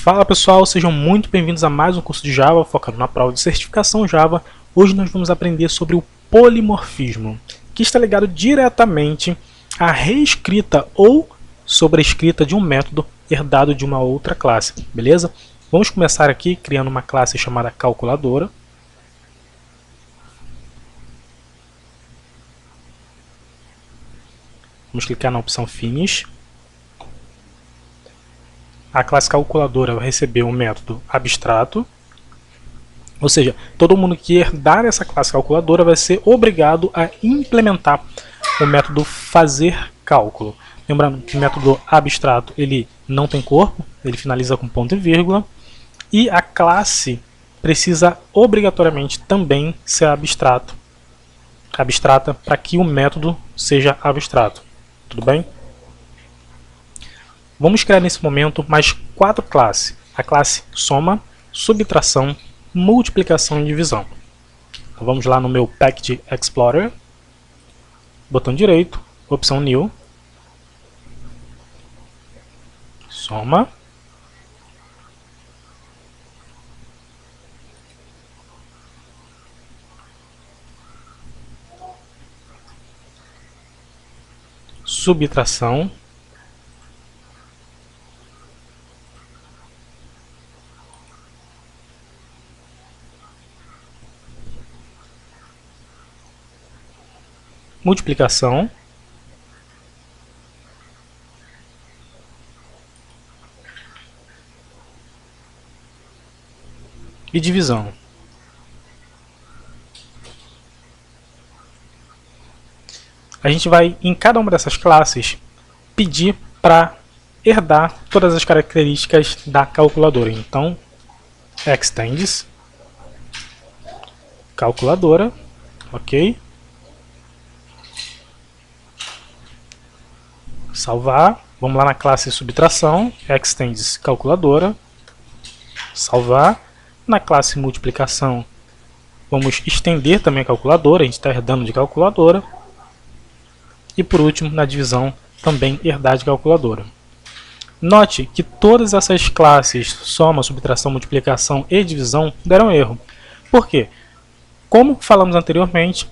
Fala pessoal, sejam muito bem-vindos a mais um curso de Java, focado na prova de certificação Java. Hoje nós vamos aprender sobre o polimorfismo, que está ligado diretamente à reescrita ou sobrescrita de um método herdado de uma outra classe, beleza? Vamos começar aqui criando uma classe chamada calculadora. Vamos clicar na opção Finish. A classe calculadora vai receber um método abstrato, ou seja, todo mundo que herdar essa classe calculadora vai ser obrigado a implementar o método fazer cálculo. Lembrando que o método abstrato ele não tem corpo, ele finaliza com ponto e vírgula, e a classe precisa obrigatoriamente também ser abstrata para que o método seja abstrato. Tudo bem? Vamos criar nesse momento mais 4 classes. A classe soma, subtração, multiplicação e divisão. Então vamos lá no meu Package Explorer, botão direito, opção New, soma, subtração, multiplicação, e divisão. A gente vai, em cada uma dessas classes, pedir para herdar todas as características da calculadora. Então, extends, calculadora, ok. Salvar, vamos lá na classe subtração, extends calculadora, salvar. Na classe multiplicação, vamos estender também a calculadora, a gente está herdando de calculadora. E por último, na divisão, também herdar de calculadora. Note que todas essas classes, soma, subtração, multiplicação e divisão, deram erro. Por quê? Como falamos anteriormente,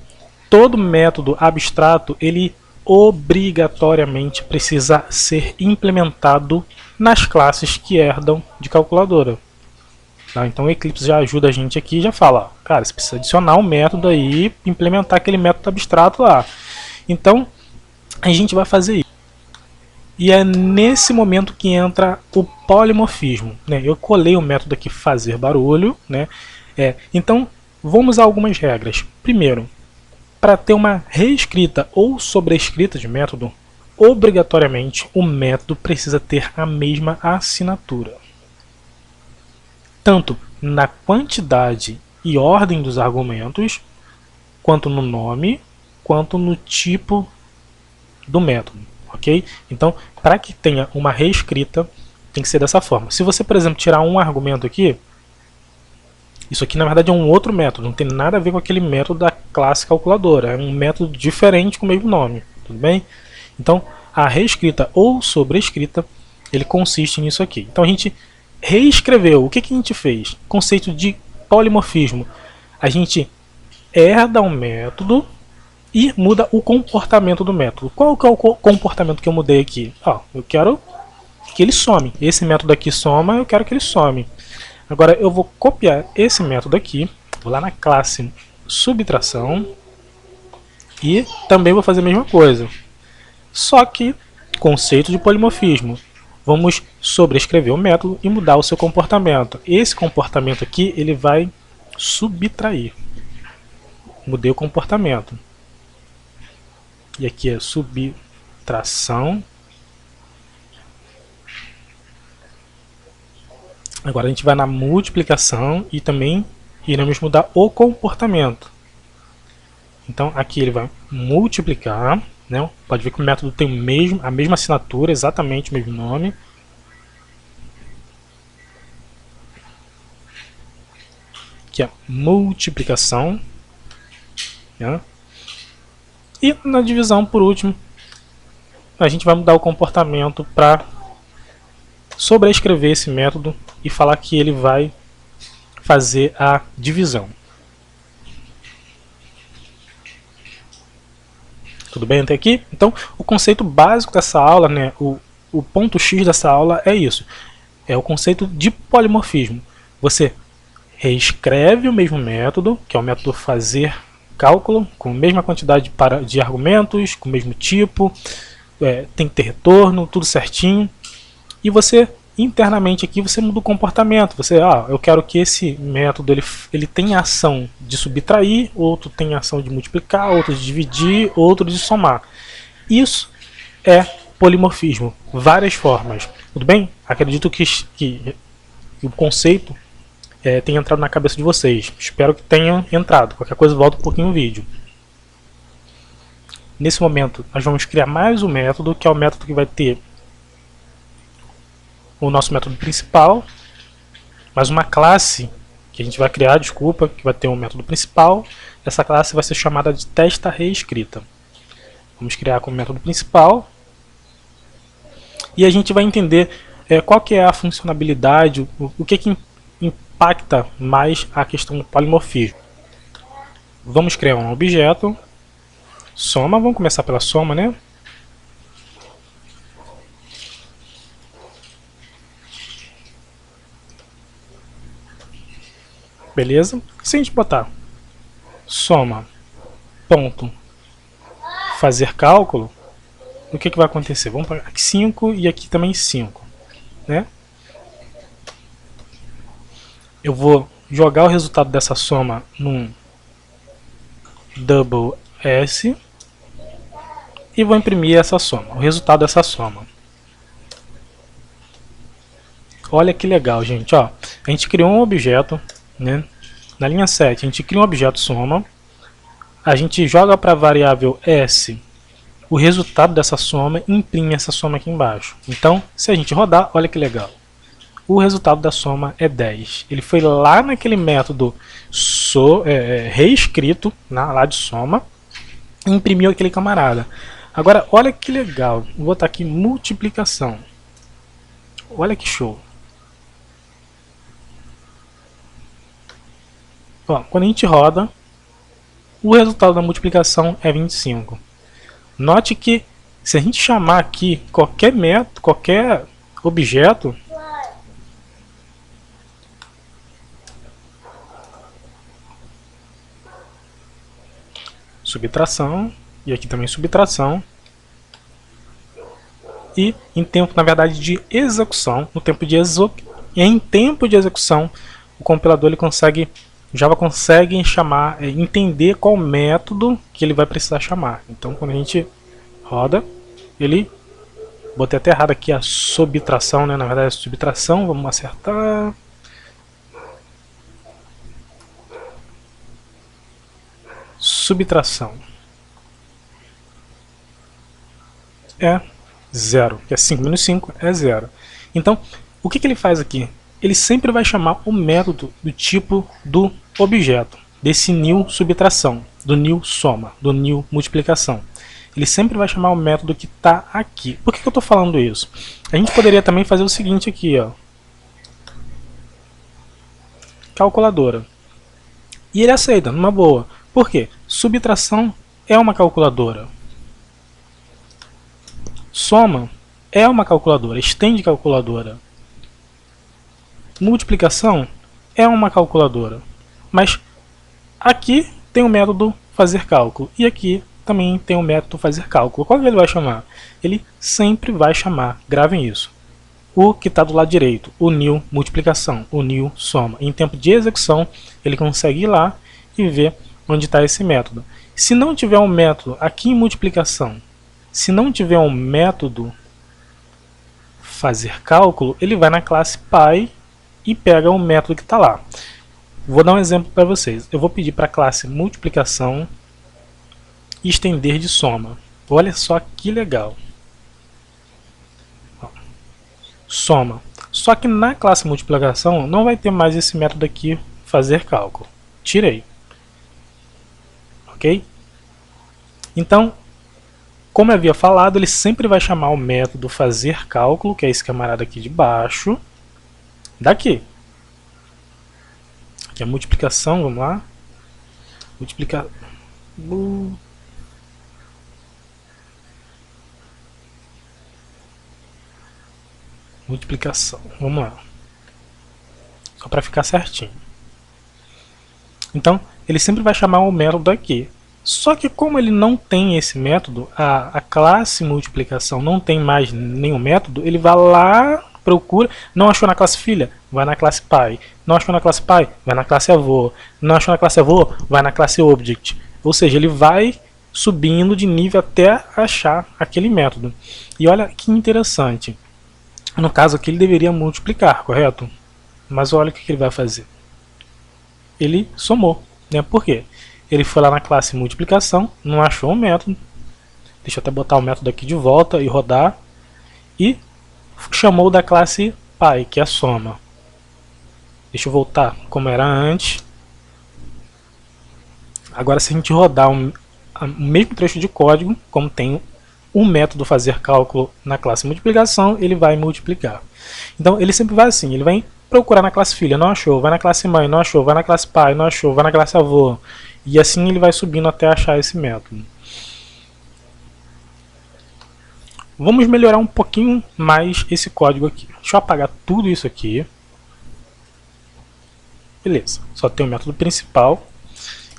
todo método abstrato, ele obrigatoriamente precisa ser implementado nas classes que herdam de calculadora. Tá? Então o Eclipse já ajuda a gente aqui e já fala, ó, cara, você precisa adicionar um método aí, implementar aquele método abstrato lá. Então a gente vai fazer isso. E é nesse momento que entra o polimorfismo, né? Eu colei o método aqui fazer barulho, né? Então vamos a algumas regras. Primeiro, para ter uma reescrita ou sobrescrita de método, obrigatoriamente o método precisa ter a mesma assinatura, tanto na quantidade e ordem dos argumentos, quanto no nome, quanto no tipo do método, ok? Então, para que tenha uma reescrita, tem que ser dessa forma. Se você, por exemplo, tirar um argumento aqui, isso aqui na verdade é um outro método, não tem nada a ver com aquele método da classe calculadora, é um método diferente com o mesmo nome, tudo bem? Então, a reescrita ou sobrescrita, ele consiste nisso aqui. Então a gente reescreveu, o que a gente fez? Conceito de polimorfismo. A gente herda um método e muda o comportamento do método. Qual que é o comportamento que eu mudei aqui? Eu quero que ele some. Esse método aqui soma, eu quero que ele some. Agora eu vou copiar esse método aqui, vou lá na classe subtração e também vou fazer a mesma coisa. Só que conceito de polimorfismo. Vamos sobrescrever o método e mudar o seu comportamento. Esse comportamento aqui ele vai subtrair. Mudei o comportamento. E aqui é subtração. Agora a gente vai na multiplicação e também iremos mudar o comportamento. Então aqui ele vai multiplicar, né? Pode ver que o método tem a mesma assinatura, exatamente o mesmo nome. Aqui é multiplicação, né? E na divisão, por último, a gente vai mudar o comportamento para sobrescrever esse método e falar que ele vai fazer a divisão. Tudo bem até aqui? Então, o conceito básico dessa aula, né, o ponto X dessa aula é isso. É o conceito de polimorfismo. Você reescreve o mesmo método, que é o método fazer cálculo, com a mesma quantidade de argumentos, com o mesmo tipo, tem que ter retorno, tudo certinho. E você, internamente aqui, você muda o comportamento. Você, eu quero que esse método ele tenha ação de subtrair, outro tem ação de multiplicar, outro de dividir, outro de somar. Isso é polimorfismo, várias formas. Tudo bem? Acredito que o conceito tenha entrado na cabeça de vocês. Espero que tenha entrado. Qualquer coisa, volta um pouquinho o vídeo. Nesse momento, nós vamos criar mais um método, que é o método que vai ter o nosso método principal, mais uma classe que a gente vai criar, desculpa, que vai ter um método principal. Essa classe vai ser chamada de testa reescrita. Vamos criar como método principal. E a gente vai entender qual que é a funcionalidade, o que impacta mais a questão do polimorfismo. Vamos criar um objeto, soma, vamos começar pela soma, né? Beleza? Se a gente botar soma, ponto, fazer cálculo, o que vai acontecer? Vamos para aqui 5 e aqui também 5, né? Eu vou jogar o resultado dessa soma num double S e vou imprimir essa soma, o resultado dessa soma. Olha que legal, gente, ó. A gente criou um objeto, né? Na linha 7, a gente cria um objeto soma, a gente joga para a variável S o resultado dessa soma e imprime essa soma aqui embaixo. Então, se a gente rodar, olha que legal. O resultado da soma é 10. Ele foi lá naquele método reescrito, lá de soma, e imprimiu aquele camarada. Agora, olha que legal. Vou botar aqui multiplicação. Olha que show. Ó, quando a gente roda, o resultado da multiplicação é 25. Note que se a gente chamar aqui qualquer método, qualquer objeto, subtração, e aqui também subtração, e em tempo, na verdade, de execução, em tempo de execução, o compilador ele consegue, Java consegue chamar, entender qual método que ele vai precisar chamar. Então, quando a gente roda, ele, botei até errado aqui a subtração, né? Na verdade é subtração, vamos acertar. Subtração é 0, que é 5 menos 5 é 0. Então, o que ele faz aqui? Ele sempre vai chamar o método do tipo do objeto, desse new subtração, do new soma, do new multiplicação. Ele sempre vai chamar o método que está aqui. Por que eu estou falando isso? A gente poderia também fazer o seguinte aqui, ó, calculadora. E ele aceita, numa boa. Por quê? Subtração é uma calculadora. Soma é uma calculadora, estende calculadora. Multiplicação é uma calculadora. Mas aqui tem o método fazer cálculo. E aqui também tem o método fazer cálculo. Qual que ele vai chamar? Ele sempre vai chamar, gravem isso, o que está do lado direito, o new multiplicação, o new soma. Em tempo de execução, ele consegue ir lá e ver onde está esse método. Se não tiver um método aqui em multiplicação, se não tiver um método fazer cálculo, ele vai na classe Py e pega o método que está lá. Vou dar um exemplo para vocês. Eu vou pedir para a classe multiplicação estender de soma. Olha só que legal. Soma. Só que na classe multiplicação não vai ter mais esse método aqui, fazer cálculo. Tirei. Ok? Então, como eu havia falado, ele sempre vai chamar o método fazer cálculo, que é esse camarada aqui de baixo, daqui. Aqui é multiplicação, vamos lá. Multiplicar. Multiplicação, vamos lá. Só para ficar certinho. Então, ele sempre vai chamar o método aqui. Só que como ele não tem esse método, a classe multiplicação não tem mais nenhum método, ele vai lá, procura, não achou na classe filha, vai na classe pai, não achou na classe pai, vai na classe avô, não achou na classe avô, vai na classe object. Ou seja, ele vai subindo de nível até achar aquele método. E olha que interessante, no caso aqui ele deveria multiplicar, correto? Mas olha o que ele vai fazer. Ele somou, né? Por quê? Ele foi lá na classe multiplicação, não achou o método. Deixa eu até botar o método aqui de volta e rodar. E chamou da classe pai, que é a soma. Deixa eu voltar como era antes. Agora, se a gente rodar o mesmo trecho de código, como tem um método fazer cálculo na classe multiplicação, ele vai multiplicar. Então, ele sempre vai assim, ele vai procurar na classe filha, não achou, vai na classe mãe, não achou, vai na classe pai, não achou, vai na classe avô. E assim ele vai subindo até achar esse método. Vamos melhorar um pouquinho mais esse código aqui. Deixa eu apagar tudo isso aqui. Beleza, só tem o método principal.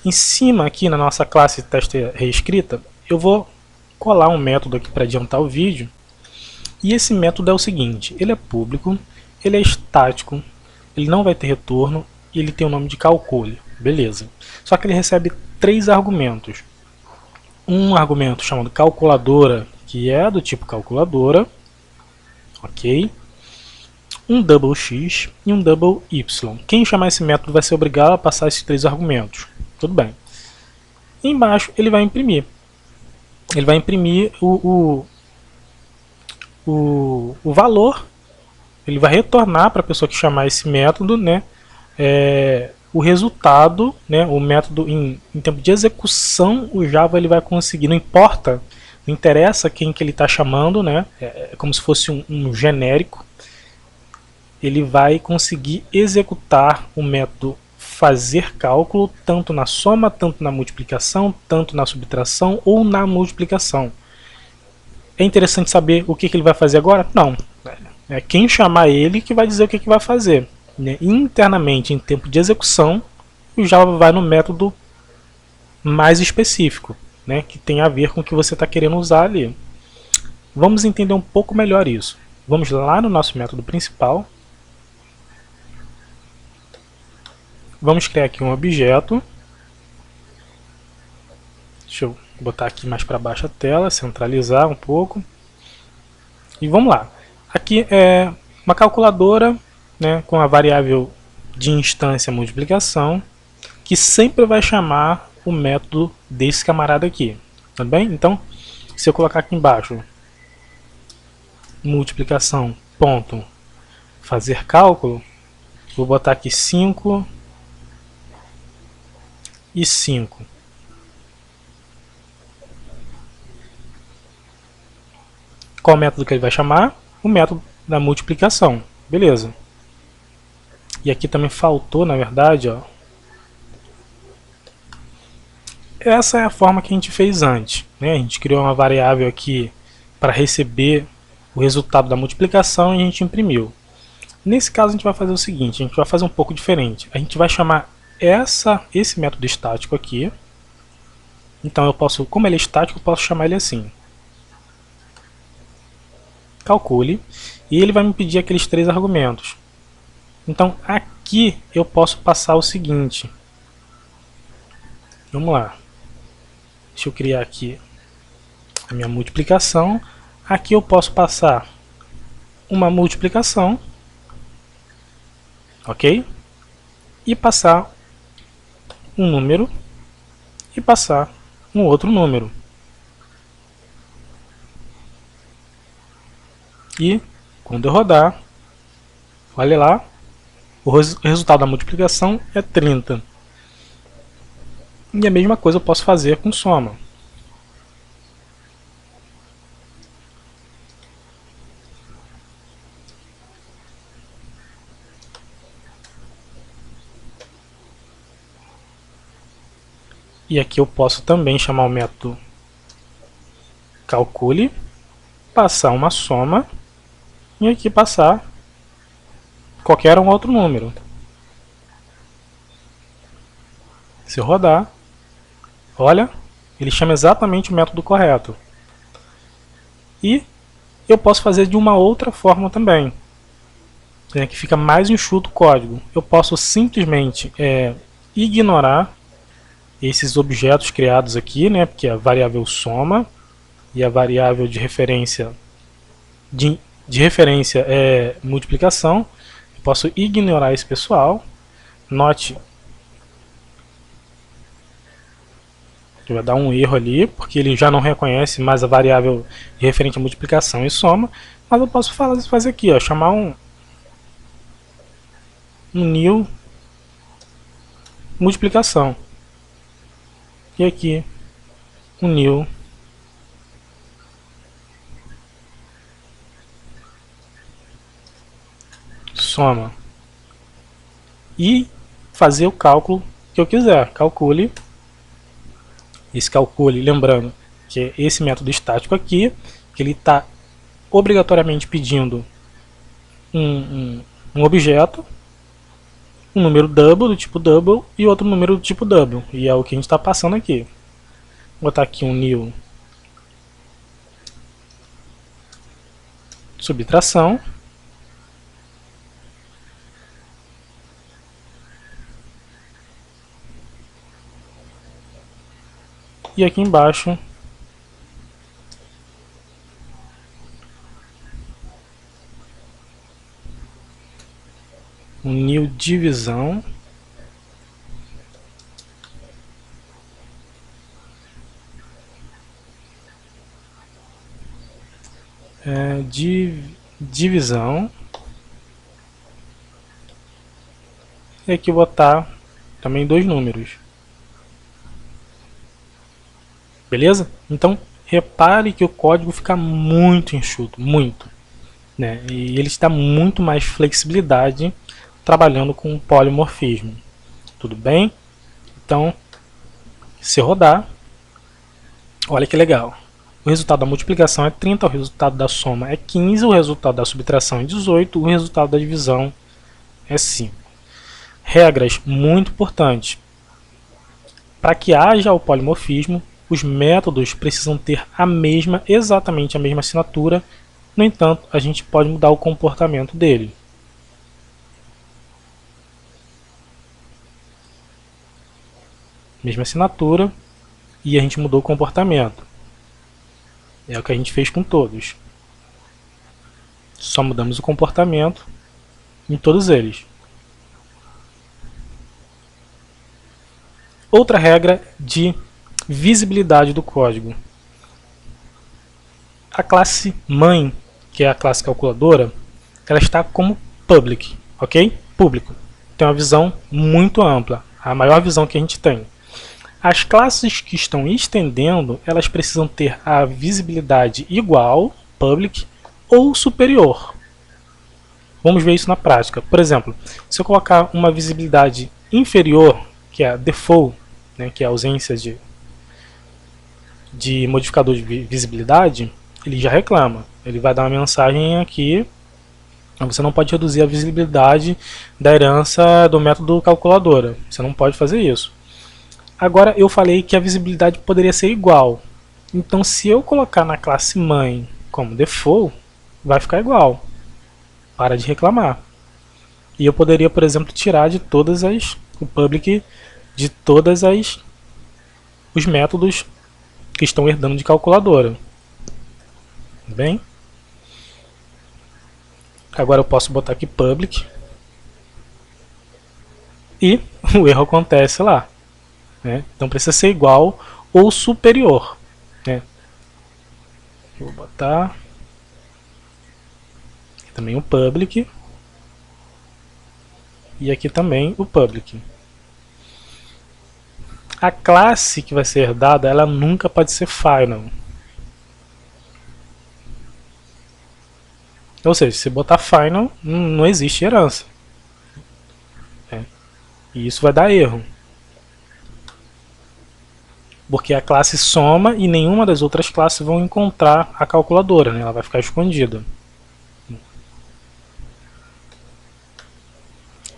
Em cima aqui na nossa classe teste reescrita, eu vou colar um método aqui para adiantar o vídeo. E esse método é o seguinte, ele é público, ele é estático, ele não vai ter retorno e ele tem o nome de calcule. Beleza. Só que ele recebe 3 argumentos. Um argumento chamado calculadora, que é do tipo calculadora. Ok. Um double x e um double y. Quem chamar esse método vai ser obrigado a passar esses 3 argumentos. Tudo bem. E embaixo ele vai imprimir. Ele vai imprimir o valor. Ele vai retornar para a pessoa que chamar esse método, né? O resultado, né, o método em tempo de execução, o Java ele vai conseguir, não importa, não interessa quem que ele está chamando, né, é como se fosse um genérico, ele vai conseguir executar o método fazer cálculo tanto na soma, tanto na multiplicação, tanto na subtração ou na multiplicação. É interessante saber o que ele vai fazer agora? Não, é quem chamar ele que vai dizer o que vai fazer. Internamente, em tempo de execução, o Java vai no método mais específico, né, que tem a ver com o que você está querendo usar ali. Vamos entender um pouco melhor isso. Vamos lá no nosso método principal. Vamos criar aqui um objeto. Deixa eu botar aqui mais para baixo a tela, centralizar um pouco. E vamos lá. Aqui é uma calculadora, né, com a variável de instância multiplicação, que sempre vai chamar o método desse camarada aqui. Tá bem? Então, se eu colocar aqui embaixo multiplicação ponto fazer cálculo, vou botar aqui 5 e 5. Qual método que ele vai chamar? O método da multiplicação. Beleza. E aqui também faltou, na verdade, ó. Essa é a forma que a gente fez antes, né? A gente criou uma variável aqui para receber o resultado da multiplicação e a gente imprimiu. Nesse caso a gente vai fazer o seguinte, a gente vai fazer um pouco diferente. A gente vai chamar esse método estático aqui. Então eu posso, como ele é estático, eu posso chamar ele assim. Calcule. E ele vai me pedir aqueles 3 argumentos. Então aqui eu posso passar o seguinte. Vamos lá. Deixa eu criar aqui a minha multiplicação. Aqui eu posso passar uma multiplicação. Ok? E passar um número. E passar um outro número. E quando eu rodar, olha lá, o resultado da multiplicação é 30. E a mesma coisa eu posso fazer com soma. E aqui eu posso também chamar o método calcule, passar uma soma e aqui passar qualquer um outro número. Se eu rodar, olha, ele chama exatamente o método correto. E eu posso fazer de uma outra forma também, né, que fica mais enxuto o código. Eu posso simplesmente ignorar esses objetos criados aqui, né, porque a variável soma e a variável de referência é multiplicação. Eu posso ignorar esse pessoal. Note que vai dar um erro ali, porque ele já não reconhece mais a variável referente à multiplicação e soma. Mas eu posso fazer aqui, ó, chamar um new multiplicação. E aqui um new soma. E fazer o cálculo que eu quiser. Calcule. Esse calcule, lembrando que é esse método estático aqui, que ele está obrigatoriamente pedindo um objeto, um número double do tipo double e outro número do tipo double. E é o que a gente está passando aqui. Vou botar aqui um new subtração. E aqui embaixo um new divisão. Divisão. E aqui botar também dois números. Beleza? Então repare que o código fica muito enxuto, muito, né? E ele está muito mais flexibilidade trabalhando com polimorfismo. Tudo bem? Então, se rodar, olha que legal. O resultado da multiplicação é 30, o resultado da soma é 15, o resultado da subtração é 18, o resultado da divisão é 5. Regras muito importantes. Para que haja o polimorfismo, os métodos precisam ter exatamente a mesma assinatura. No entanto, a gente pode mudar o comportamento dele. Mesma assinatura e a gente mudou o comportamento. É o que a gente fez com todos. Só mudamos o comportamento em todos eles. Outra regra de visibilidade do código. A classe mãe, que é a classe calculadora, ela está como public, ok? Público. Tem uma visão muito ampla, a maior visão que a gente tem. As classes que estão estendendo, elas precisam ter a visibilidade igual, public, ou superior. Vamos ver isso na prática. Por exemplo, se eu colocar uma visibilidade inferior, que é a default, né, que é a ausência de modificador de visibilidade, ele já reclama. Ele vai dar uma mensagem aqui: você não pode reduzir a visibilidade da herança do método calculadora. Você não pode fazer isso. Agora eu falei que a visibilidade poderia ser igual. Então se eu colocar na classe mãe como default, vai ficar igual. Para de reclamar. E eu poderia, por exemplo, tirar de todas o public de os métodos que estão herdando de calculadora. Bem, agora eu posso botar aqui public e o erro acontece lá, né? Então precisa ser igual ou superior, né? Vou botar aqui também o public e aqui também o public. A classe que vai ser herdada, ela nunca pode ser final. Ou seja, se botar final, não existe herança. E isso vai dar erro. porque a classe soma e nenhuma das outras classes vão encontrar a calculadora, né? Ela vai ficar escondida.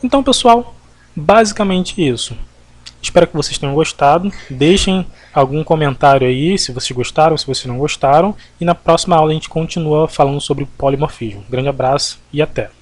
Então, pessoal, basicamente isso. Espero que vocês tenham gostado. Deixem algum comentário aí se vocês gostaram, se vocês não gostaram. E na próxima aula a gente continua falando sobre polimorfismo. Grande abraço e até!